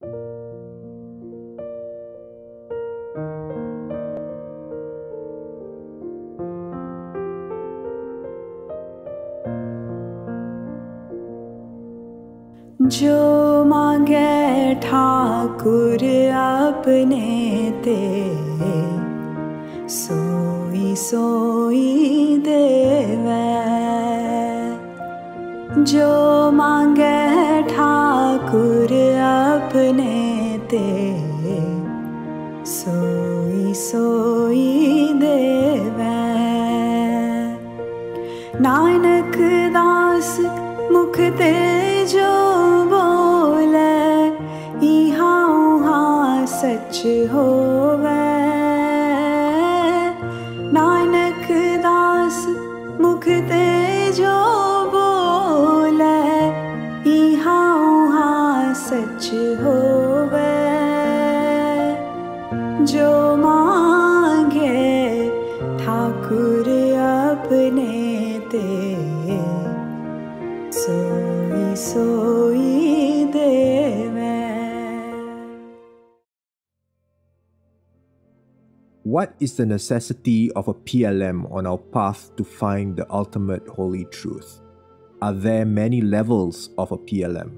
जो मांगे ठाकुर अपने ते, सोई सोई देवे। जो मांगे ठाकुर अपने ते, सोई सोई देवे। नानक दास मुख ते जो बोले, इहा उहा सच होवे। नानक दास मुख ते जो बोले, इहा उहा सच होवे। जो मांगे ठाकुर अपने ते, सोई सोई देवे। What is the necessity of a PLM on our path to find the ultimate holy truth? Are there many levels of a PLM?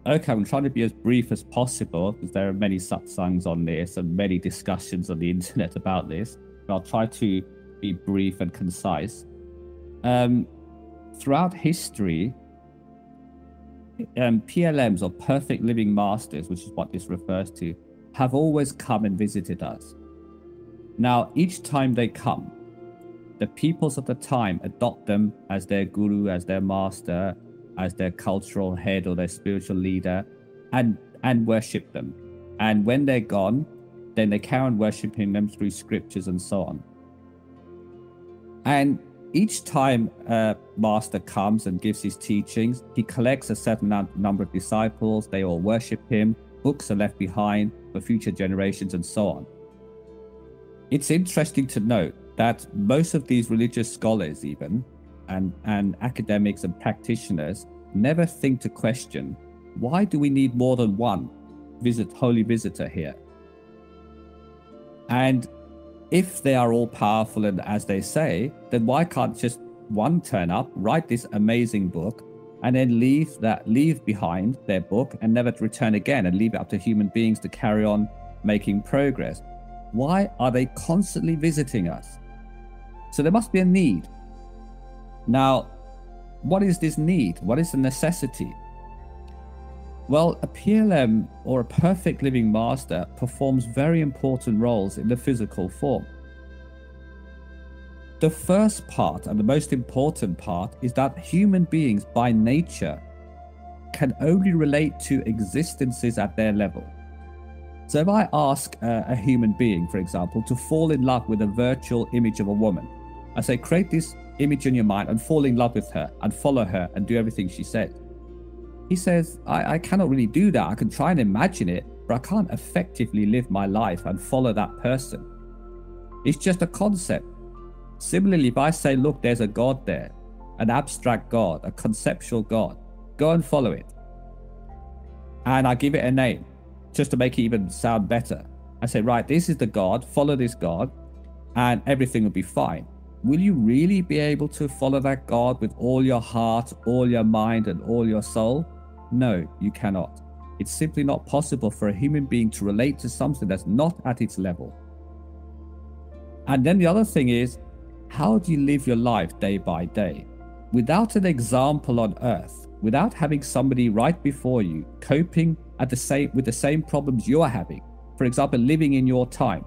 Okay, I'm trying to be as brief as possible because there are many satsangs on this and many discussions on the internet about this. But I'll try to be brief and concise. Throughout history, PLMs, or perfect living masters, which is what this refers to, have always come and visited us. Now, each time they come, the peoples of the time adopt them as their guru, as their master, as their cultural head or their spiritual leader, and worship them. And when they're gone, then they carry on worshipping them through scriptures and so on. And each time a master comes and gives his teachings, he collects a certain number of disciples, they all worship him, books are left behind for future generations and so on. It's interesting to note that most of these religious scholars even, and academics and practitioners, never think to question, why do we need more than one holy visitor here? And if they are all powerful and as they say, then why can't just one turn up, write this amazing book, and then leave behind their book and never to return again, and leave it up to human beings to carry on making progress? Why are they constantly visiting us? So there must be a need. Now, what is this need? What is the necessity? Well, a PLM, or a perfect living master, performs very important roles in the physical form. The first part, and the most important part, is that human beings by nature can only relate to existences at their level. So if I ask a human being, for example, to fall in love with a virtual image of a woman, I say, create this image in your mind and fall in love with her and follow her and do everything she said. He says, I cannot really do that. I can try and imagine it, but I can't effectively live my life and follow that person. It's just a concept. Similarly, if I say, look, there's a God there, an abstract God, a conceptual God, go and follow it. And I give it a name, just to make it even sound better. I say, right, this is the God, follow this God, and everything will be fine. Will you really be able to follow that God with all your heart, all your mind, and all your soul? No, you cannot. It's simply not possible for a human being to relate to something that's not at its level. And then the other thing is, how do you live your life day by day? Without an example on earth, without having somebody right before you coping with the same problems you're having, for example, living in your time,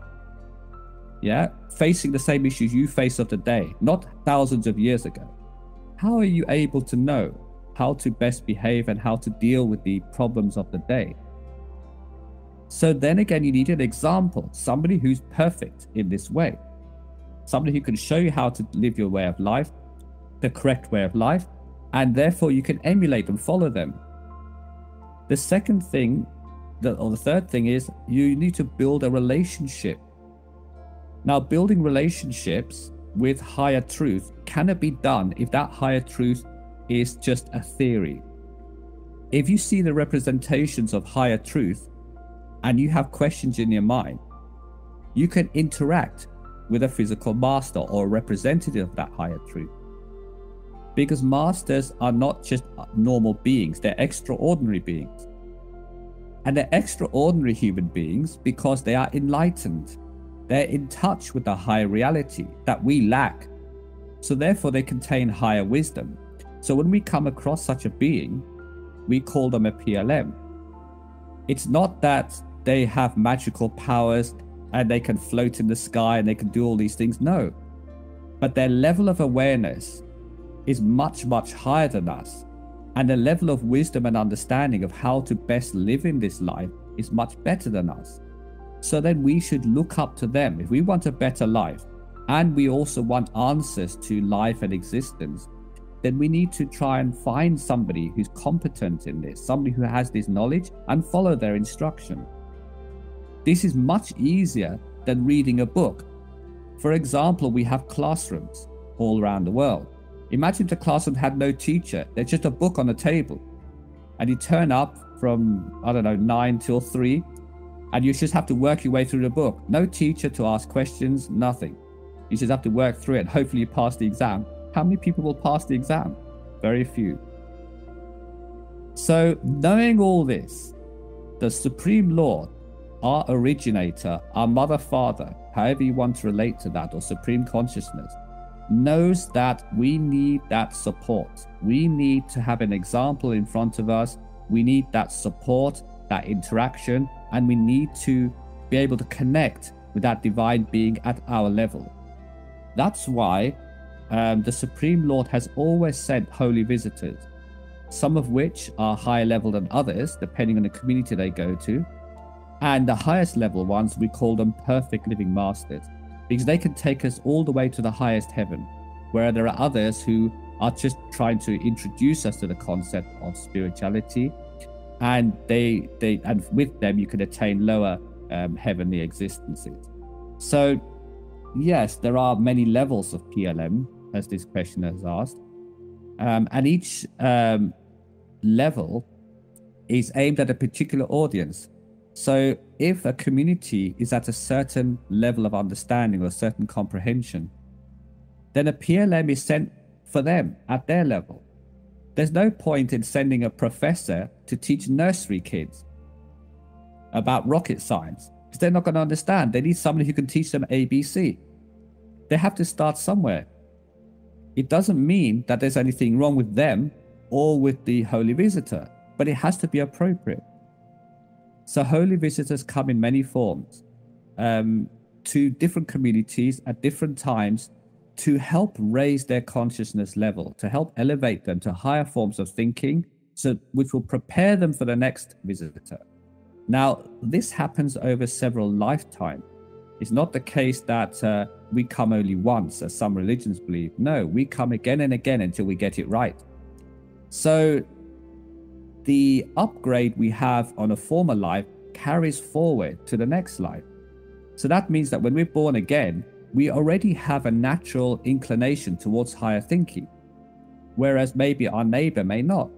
facing the same issues you face of the day, not thousands of years ago. How are you able to know how to best behave and how to deal with the problems of the day? So then again, you need an example, somebody who's perfect in this way, somebody who can show you how to live your way of life, the correct way of life, and therefore you can emulate and follow them. The second thing, or the third thing, is you need to build a relationship. Now, building relationships with higher truth cannot be done if that higher truth is just a theory. if you see the representations of higher truth and you have questions in your mind, you can interact with a physical master or a representative of that higher truth. Because masters are not just normal beings, they're extraordinary beings. And they're extraordinary human beings because they are enlightened. They're in touch with the higher reality that we lack. So therefore they contain higher wisdom. So when we come across such a being, we call them a PLM. It's not that they have magical powers and they can float in the sky and they can do all these things. No. But their level of awareness is much, much higher than us. And the level of wisdom and understanding of how to best live in this life is much better than us. So then we should look up to them. If we want a better life, and we also want answers to life and existence, then we need to try and find somebody who's competent in this, somebody who has this knowledge, and follow their instruction. This is much easier than reading a book. For example, we have classrooms all around the world. Imagine if the classroom had no teacher. There's just a book on the table. And you turn up from, 9 till 3, and you just have to work your way through the book. No teacher to ask questions, nothing. You just have to work through it and hopefully you pass the exam. How many people will pass the exam? Very few. So knowing all this, the Supreme Lord, our originator, our mother, father, however you want to relate to that, or Supreme Consciousness, knows that we need that support. We need to have an example in front of us. We need that support, that interaction, and we need to be able to connect with that divine being at our level. That's why the Supreme Lord has always sent holy visitors, some of which are higher level than others, depending on the community they go to. And the highest level ones, we call them perfect living masters, because they can take us all the way to the highest heaven, where there are others who are just trying to introduce us to the concept of spirituality, and and with them you can attain lower heavenly existences. So yes, there are many levels of PLM, as this question has asked, and each level is aimed at a particular audience. So if a community is at a certain level of understanding or a certain comprehension, then a PLM is sent for them at their level. There's no point in sending a professor to teach nursery kids about rocket science, because they're not going to understand. They need somebody who can teach them ABC. They have to start somewhere. It doesn't mean that there's anything wrong with them or with the holy visitor, but it has to be appropriate. So holy visitors come in many forms to different communities at different times to help raise their consciousness level, to help elevate them to higher forms of thinking, which will prepare them for the next visitor. Now, this happens over several lifetimes. It's not the case that we come only once, as some religions believe. No, we come again and again until we get it right. So the upgrade we have on a former life carries forward to the next life. So that means that when we're born again, we already have a natural inclination towards higher thinking, whereas maybe our neighbor may not.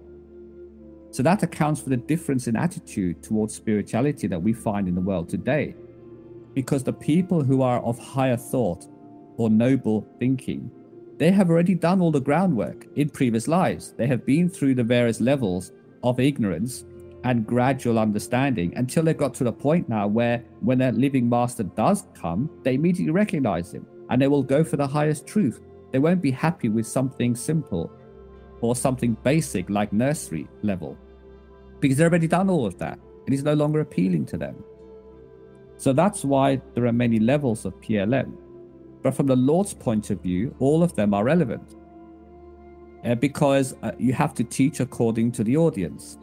So that accounts for the difference in attitude towards spirituality that we find in the world today. Because the people who are of higher thought or noble thinking, they have already done all the groundwork in previous lives. They have been through the various levels of ignorance and gradual understanding until they got to the point now where when a living master does come, they immediately recognize him and they will go for the highest truth. They won't be happy with something simple or something basic like nursery level, because they've already done all of that and it's no longer appealing to them. So that's why there are many levels of PLM. But from the Lord's point of view, all of them are relevant because you have to teach according to the audience.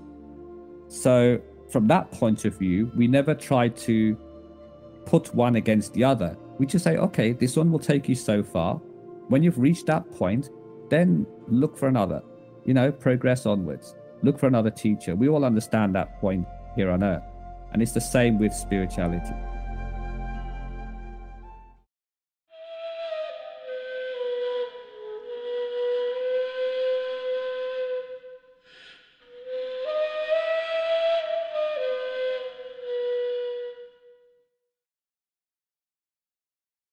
So from that point of view, we never try to put one against the other. We just say, okay, this one will take you so far. When you've reached that point, then look for another, progress onwards. Look for another teacher. We all understand that point here on earth. And it's the same with spirituality.